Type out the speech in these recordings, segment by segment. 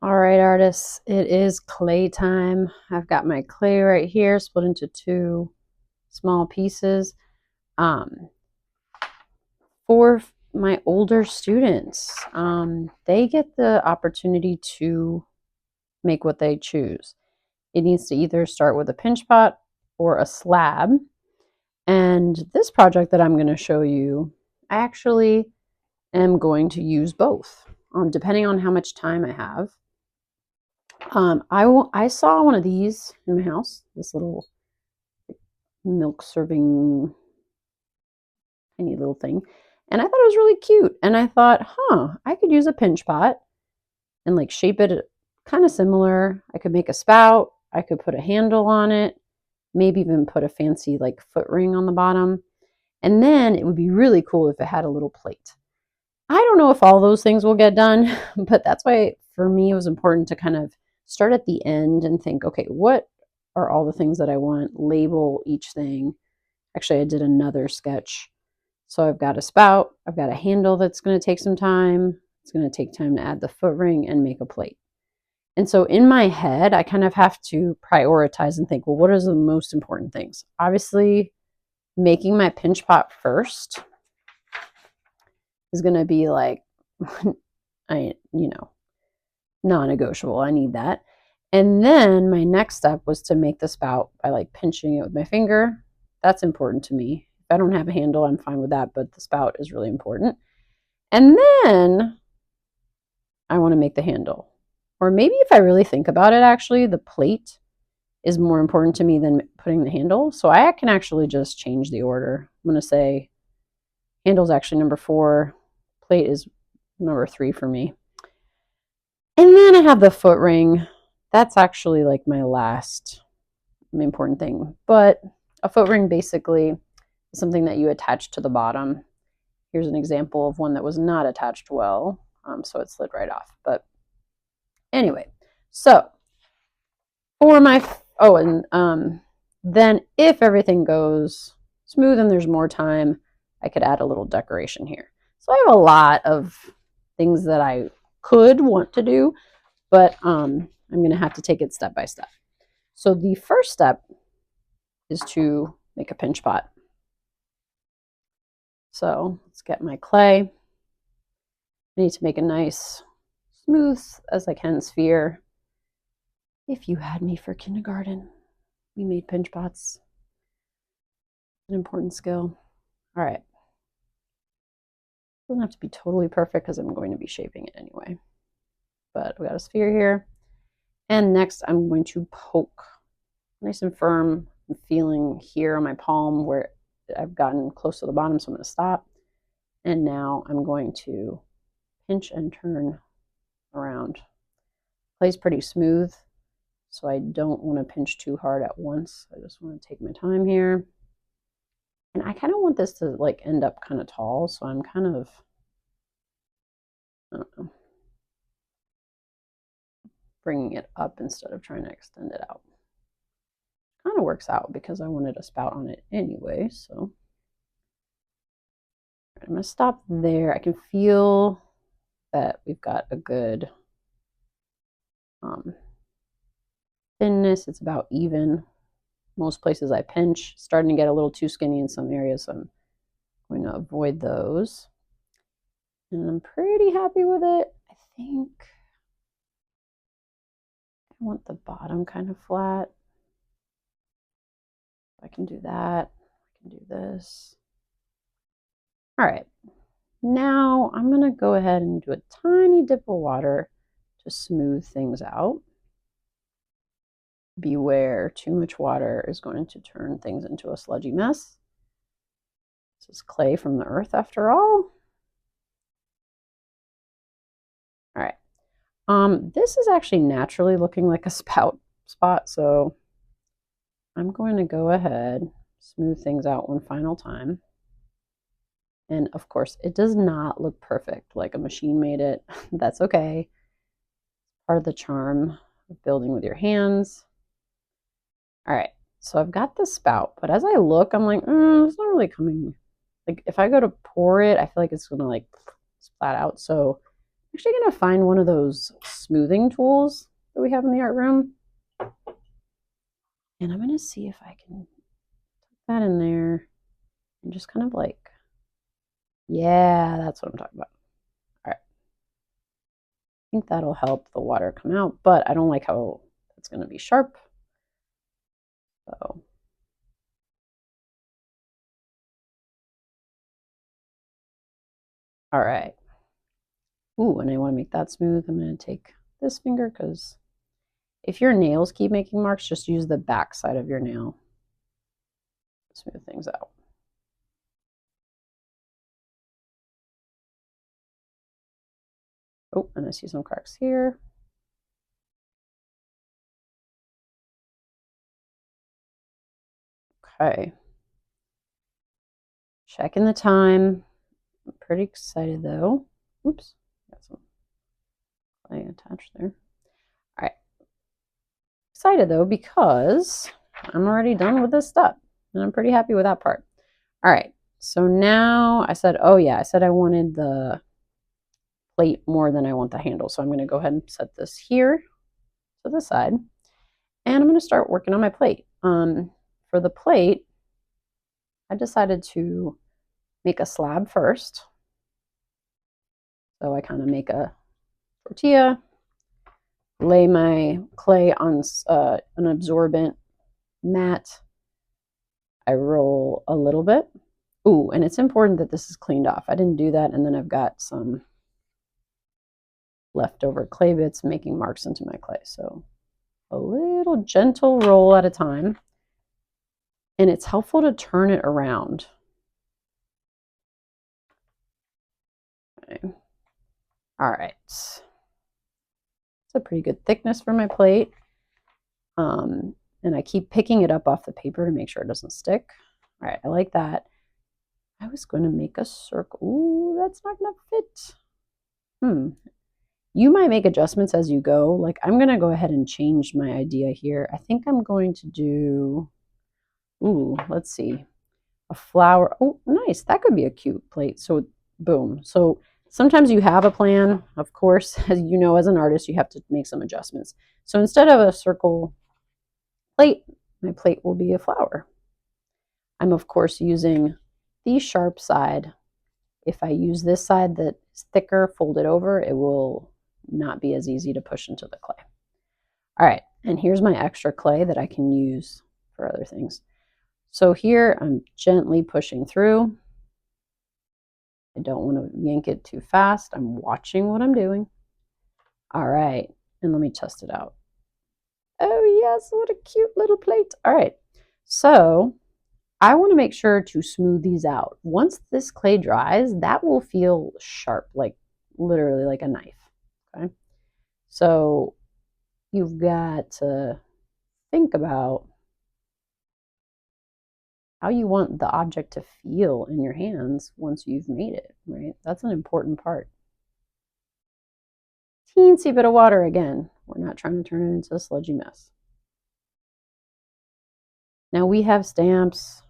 All right, artists, it is clay time. I've got my clay right here split into two small pieces. Um, for my older students, they get the opportunity to make what they choose. It needs to either start with a pinch pot or a slab. And this project that I'm going to show you, I actually am going to use both, depending on how much time I have. I saw one of these in my house, this little milk serving tiny little thing, and I thought it was really cute. And I thought, I could use a pinch pot and like shape it kind of similar. I could make a spout. I could put a handle on it, maybe even put a fancy like foot ring on the bottom. And then it would be really cool if it had a little plate. I don't know if all those things will get done, but that's why for me it was important to kind of start at the end and think, okay, what are all the things that I want? Label each thing. Actually, I did another sketch. So I've got a spout, I've got a handle that's going to take some time. It's going to take time to add the foot ring and make a plate. And so in my head, I kind of have to prioritize and think, well, what are the most important things? Obviously, making my pinch pot first is going to be like, non-negotiable. I need that. And then my next step was to make the spout by like pinching it with my finger. That's important to me. If I don't have a handle, I'm fine with that, but the spout is really important. And then I want to make the handle. Or maybe if I really think about it, actually, the plate is more important to me than putting the handle. So I can actually just change the order. I'm going to say handle is actually number 4. Plate is number 3 for me. And then I have the foot ring. That's actually like my last important thing. But a foot ring basically is something that you attach to the bottom. Here's an example of one that was not attached well, so it slid right off. But anyway, so for my, then if everything goes smooth and there's more time, I could add a little decoration here. So I have a lot of things that I could want to do, but I'm going to have to take it step by step. So the first step is to make a pinch pot. So let's get my clay. I need to make a nice, smooth as I can sphere. If you had me for kindergarten, we made pinch pots. An important skill. All right. Doesn't have to be totally perfect because I'm going to be shaping it anyway. But we got a sphere here. And next I'm going to poke nice and firm. I'm feeling here on my palm where I've gotten close to the bottom, so I'm going to stop. And now I'm going to pinch and turn around. Clay's pretty smooth, so I don't want to pinch too hard at once. I just want to take my time here. And I kind of want this to like end up kind of tall, so I'm kind of, I don't know, bringing it up instead of trying to extend it out. Kind of works out because I wanted a spout on it anyway, so. I'm going to stop there. I can feel that we've got a good thinness. It's about even. Most places I pinch, starting to get a little too skinny in some areas, so I'm going to avoid those. And I'm pretty happy with it. I think I want the bottom kind of flat. I can do that. I can do this. All right. Now I'm going to go ahead and do a tiny dip of water to smooth things out. Beware, too much water is going to turn things into a sludgy mess. This is clay from the earth after all. All right. This is actually naturally looking like a spout spot, so I'm going to go ahead, smooth things out one final time. And of course, it does not look perfect like a machine made it. That's okay. Part of the charm of building with your hands. All right, so I've got the spout, but as I look, I'm like, it's not really coming. Like if I go to pour it, I feel like it's gonna like splat out. So actually going to find one of those smoothing tools that we have in the art room. And I'm going to see if I can put that in there and just kind of like, yeah, that's what I'm talking about. All right. I think that'll help the water come out, but I don't like how it's going to be sharp. So all right. Ooh, and I want to make that smooth. I'm going to take this finger because if your nails keep making marks, just use the back side of your nail to smooth things out. Oh, and I see some cracks here. Okay. Checking the time. I'm pretty excited though. Oops, got some clay attached there. All right. Excited though because I'm already done with this step and I'm pretty happy with that part. All right. So now I said, oh yeah, I said I wanted the plate more than I want the handle. So I'm going to go ahead and set this here to the side. And I'm going to start working on my plate. For the plate, I decided to make a slab first. So I kind of make a tortilla, lay my clay on an absorbent mat. I roll a little bit. Ooh, and it's important that this is cleaned off. I didn't do that, and then I've got some leftover clay bits making marks into my clay. So a little gentle roll at a time. And it's helpful to turn it around. Okay. All right. It's a pretty good thickness for my plate. And I keep picking it up off the paper to make sure it doesn't stick. All right, I like that. I was going to make a circle. Ooh, that's not going to fit. You might make adjustments as you go. Like I'm going to go ahead and change my idea here. I think I'm going to do, ooh, let's see, a flower. Oh, nice. That could be a cute plate. So boom. So sometimes you have a plan. Of course, as you know, as an artist, you have to make some adjustments. So instead of a circle plate, my plate will be a flower. I'm of course using the sharp side. If I use this side that is thicker, folded over, it will not be as easy to push into the clay. All right, and here's my extra clay that I can use for other things. So here I'm gently pushing through. I don't want to yank it too fast. I'm watching what I'm doing. All right, and let me test it out. Oh yes, what a cute little plate. All right, so I want to make sure to smooth these out. Once this clay dries, that will feel sharp, like literally like a knife. Okay, so you've got to think about how you want the object to feel in your hands once you've made it, right? That's an important part. Teensy bit of water again. We're not trying to turn it into a sludgy mess. Now we have stamps,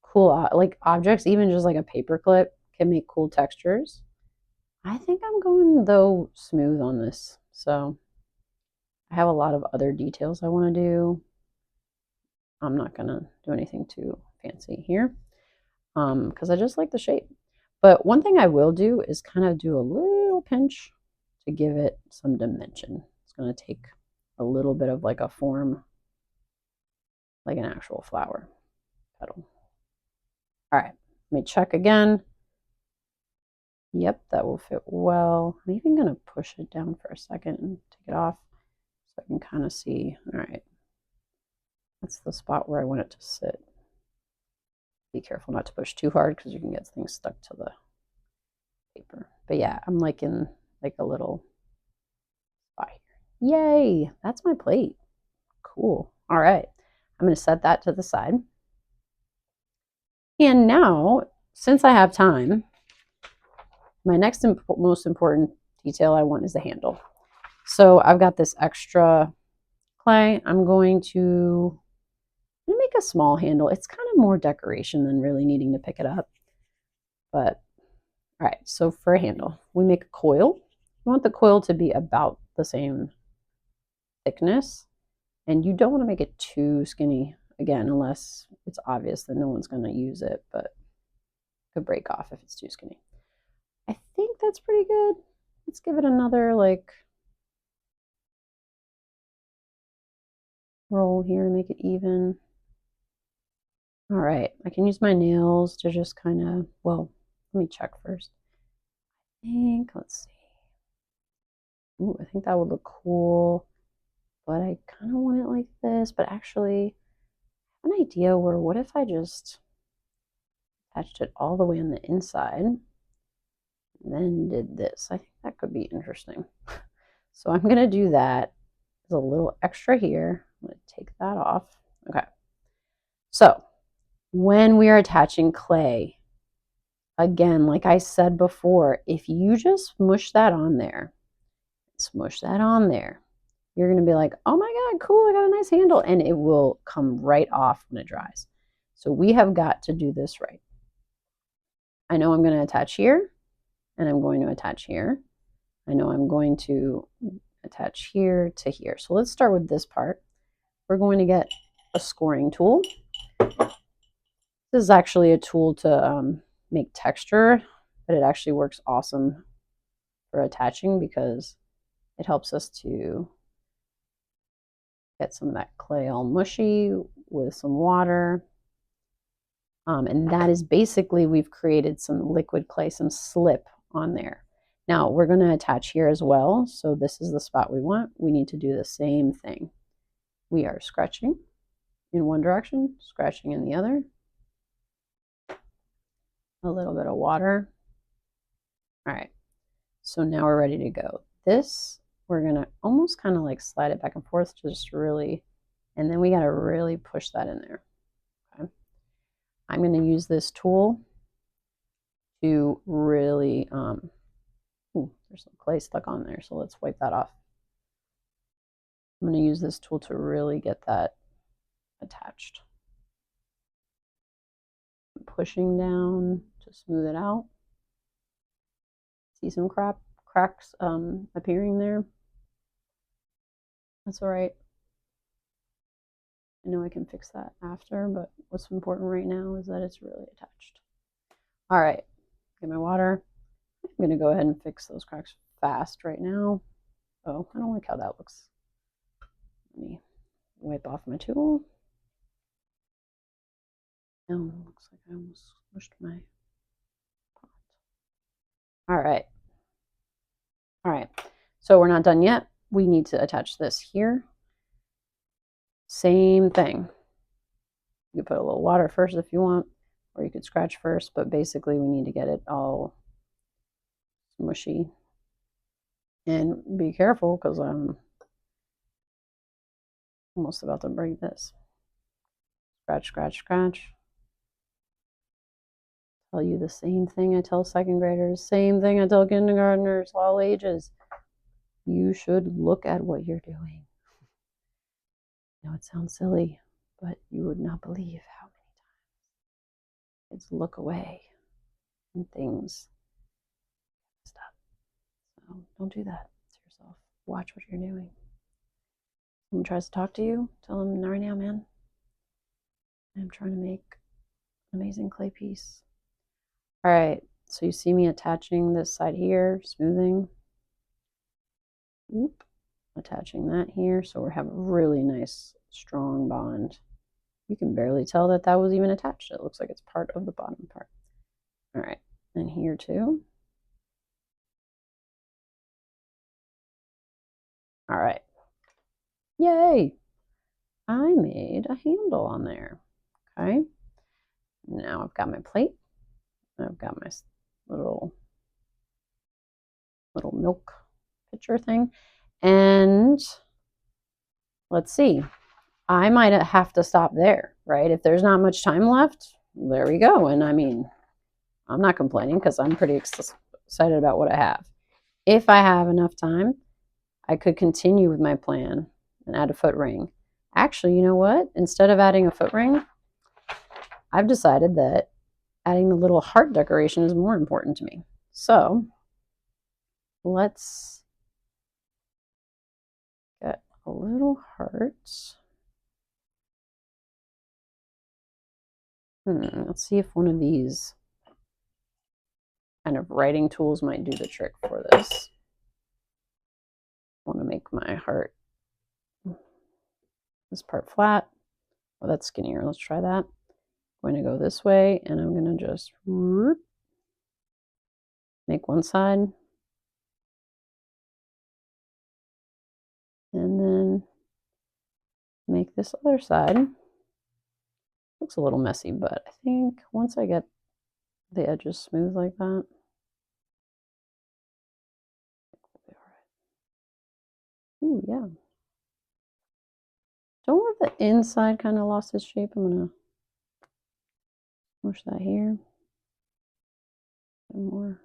cool, like objects, even just like a paper clip can make cool textures. I think I'm going though smooth on this. So I have a lot of other details I want to do. I'm not going to do anything too fancy here because I just like the shape. But one thing I will do is kind of do a little pinch to give it some dimension. It's going to take a little bit of like a form, like an actual flower petal. All right, let me check again. Yep, that will fit well. I'm even going to push it down for a second and take it off so I can kind of see. All right, that's the spot where I want it to sit. Be careful not to push too hard because you can get things stuck to the paper. But yeah, I'm like in like a little spot here. Yay, that's my plate. Cool. All right, I'm going to set that to the side. And now, since I have time, my next most important detail I want is the handle. So I've got this extra clay. I'm going to make a small handle. It's kind of more decoration than really needing to pick it up. But all right, so for a handle, we make a coil. You want the coil to be about the same thickness, and you don't want to make it too skinny, again, unless it's obvious that no one's going to use it, but it could break off if it's too skinny. I think that's pretty good. Let's give it another like roll here to make it even. All right, I can use my nails to just kind of, well, let me check first. I think, let's see. Ooh, I think that would look cool, but I kind of want it like this. But actually, I have an idea where what if I just attached it all the way on the inside and then did this? I think that could be interesting. So I'm going to do that. There's a little extra here. I'm going to take that off. Okay. So when we are attaching clay, again, like I said before, if you just smush that on there, you're going to be like, oh my God, cool, I got a nice handle. And it will come right off when it dries. So we have got to do this right. I know I'm going to attach here, and I'm going to attach here. I know I'm going to attach here to here. So let's start with this part. We're going to get a scoring tool. This is actually a tool to make texture, but it actually works awesome for attaching because it helps us to get some of that clay all mushy with some water. And that is basically, we've created some liquid clay, some slip on there. Now we're going to attach here as well. So this is the spot we want. We need to do the same thing. We are scratching in one direction, scratching in the other. A little bit of water. All right. So now we're ready to go. This, we're going to almost kind of like slide it back and forth, just really, and then we got to really push that in there. Okay. I'm going to use this tool to really, ooh, there's some clay stuck on there, so let's wipe that off. I'm going to use this tool to really get that attached. I'm pushing down to smooth it out. See some cracks appearing there. That's all right. I know I can fix that after, but what's important right now is that it's really attached. All right, get my water. I'm going to go ahead and fix those cracks fast right now. Oh, I don't like how that looks. Let me wipe off my tool. Oh, looks like I almost smushed my pot. All right. All right, so we're not done yet. We need to attach this here. Same thing. You can put a little water first if you want, or you could scratch first, but basically we need to get it all mushy. And be careful because I'm almost about to break this. Scratch, scratch, scratch. Tell you the same thing I tell second graders, same thing I tell kindergartners, all ages. You should look at what you're doing. I know it sounds silly, but you would not believe how many times kids look away and things stop. So don't do that to yourself. Watch what you're doing. Someone tries to talk to you, tell them, right now, man, I'm trying to make an amazing clay piece. All right, so you see me attaching this side here, smoothing. Whoop, attaching that here, so we have a really nice, strong bond. You can barely tell that that was even attached. It looks like it's part of the bottom part. All right, and here too. All right. Yay! I made a handle on there. Okay. Now I've got my plate. I've got my little milk pitcher thing. And let's see. I might have to stop there, right? If there's not much time left, there we go. And I mean, I'm not complaining because I'm pretty excited about what I have. If I have enough time, I could continue with my plan and add a foot ring. Actually, you know what? Instead of adding a foot ring, I've decided that adding the little heart decoration is more important to me. So let's get a little heart. Let's see if one of these kind of writing tools might do the trick for this. I want to make my heart, this part flat. Oh, that's skinnier. Let's try that. I'm going to go this way, and I'm going to just make one side, and then make this other side. Looks a little messy, but I think once I get the edges smooth like that, we'll be all right. Ooh, yeah. Don't let the inside kind of lost its shape. I'm gonna push that here. And more.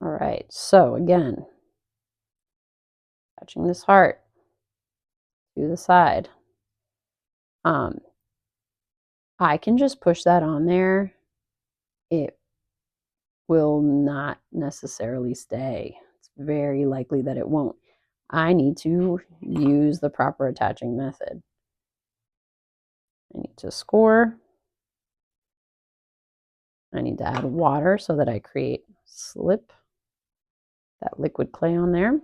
All right, so again, touching this heart to the side. I can just push that on there. It will not necessarily stay. It's very likely that it won't. I need to use the proper attaching method. I need to score. I need to add water so that I create slip, that liquid clay on there.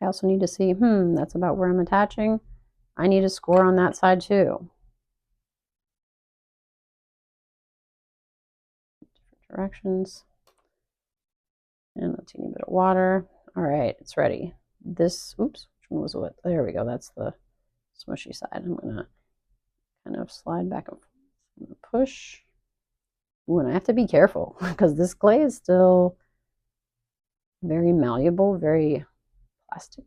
I also need to see, that's about where I'm attaching. I need to score on that side too. Different directions. And a teeny bit of water. All right, it's ready. This, oops, which one was what? There we go. That's the smushy side. I'm gonna kind of slide back and forth. I'm gonna push. Ooh, and I have to be careful because this clay is still very malleable, very plastic.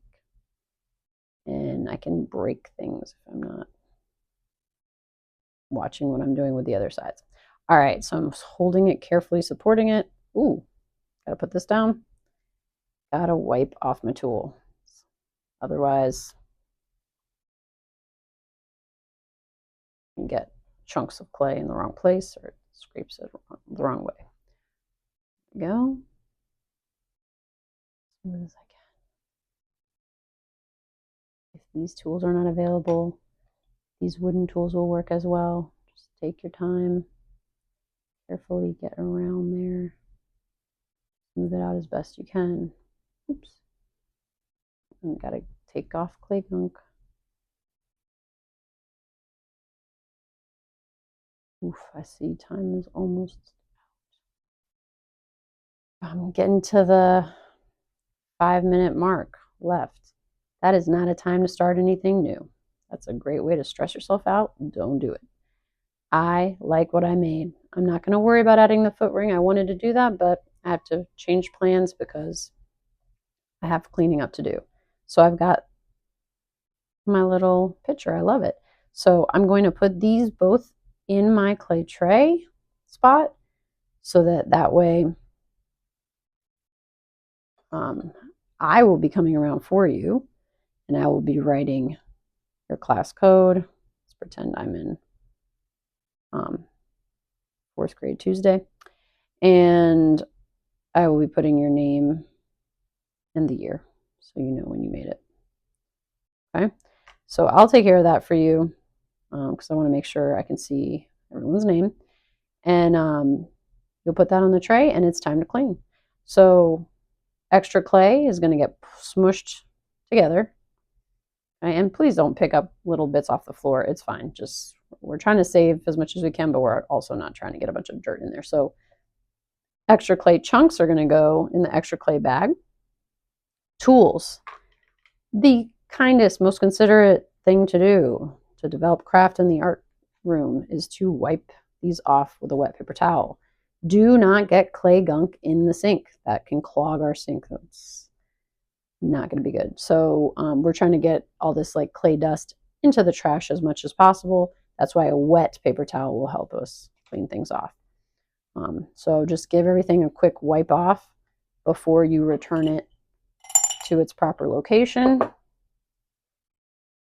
And I can break things if I'm not watching what I'm doing with the other sides. All right, so I'm holding it carefully, supporting it. Ooh, gotta put this down. Gotta wipe off my tool. Otherwise, you can get chunks of clay in the wrong place or it scrapes it the wrong way. There we go. As smooth as I can. If these tools are not available, these wooden tools will work as well. Just take your time, carefully get around there, smooth it out as best you can. Oops. And gotta take off clay gunk. Oof, I see time is almost out. I'm getting to the 5-minute mark left. That is not a time to start anything new. That's a great way to stress yourself out. Don't do it. I like what I made. I'm not going to worry about adding the foot ring. I wanted to do that, but I have to change plans because I have cleaning up to do. So I've got my little pitcher. I love it. So I'm going to put these both in my clay tray spot so that way I will be coming around for you and I will be writing your class code. Let's pretend I'm in 4th grade Tuesday. And I will be putting your name and the year so you know when you made it. Okay, so I'll take care of that for you because I want to make sure I can see everyone's name. And you'll put that on the tray and it's time to clean. So extra clay is going to get smushed together. Okay? And please don't pick up little bits off the floor. It's fine. Just we're trying to save as much as we can, but we're also not trying to get a bunch of dirt in there. So extra clay chunks are going to go in the extra clay bag. Tools. The kindest, most considerate thing to do to develop craft in the art room is to wipe these off with a wet paper towel. Do not get clay gunk in the sink. That can clog our sink. That's not going to be good. So we're trying to get all this like clay dust into the trash as much as possible. That's why a wet paper towel will help us clean things off. So just give everything a quick wipe off before you return it to its proper location.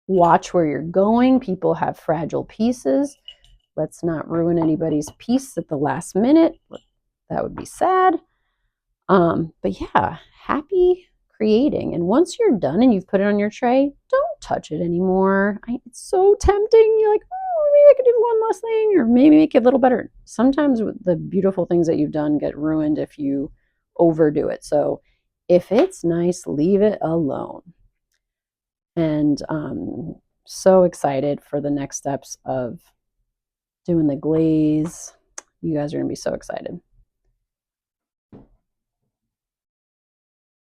Watch where you're going. People have fragile pieces. Let's not ruin anybody's piece at the last minute. that would be sad. But yeah, happy creating. And once you're done and you've put it on your tray, don't touch it anymore. It's so tempting. You're like, oh, maybe I could do one last thing, or maybe make it a little better. Sometimes the beautiful things that you've done get ruined if you overdo it. So if it's nice, leave it alone. And so excited for the next steps of doing the glaze. You guys are going to be so excited.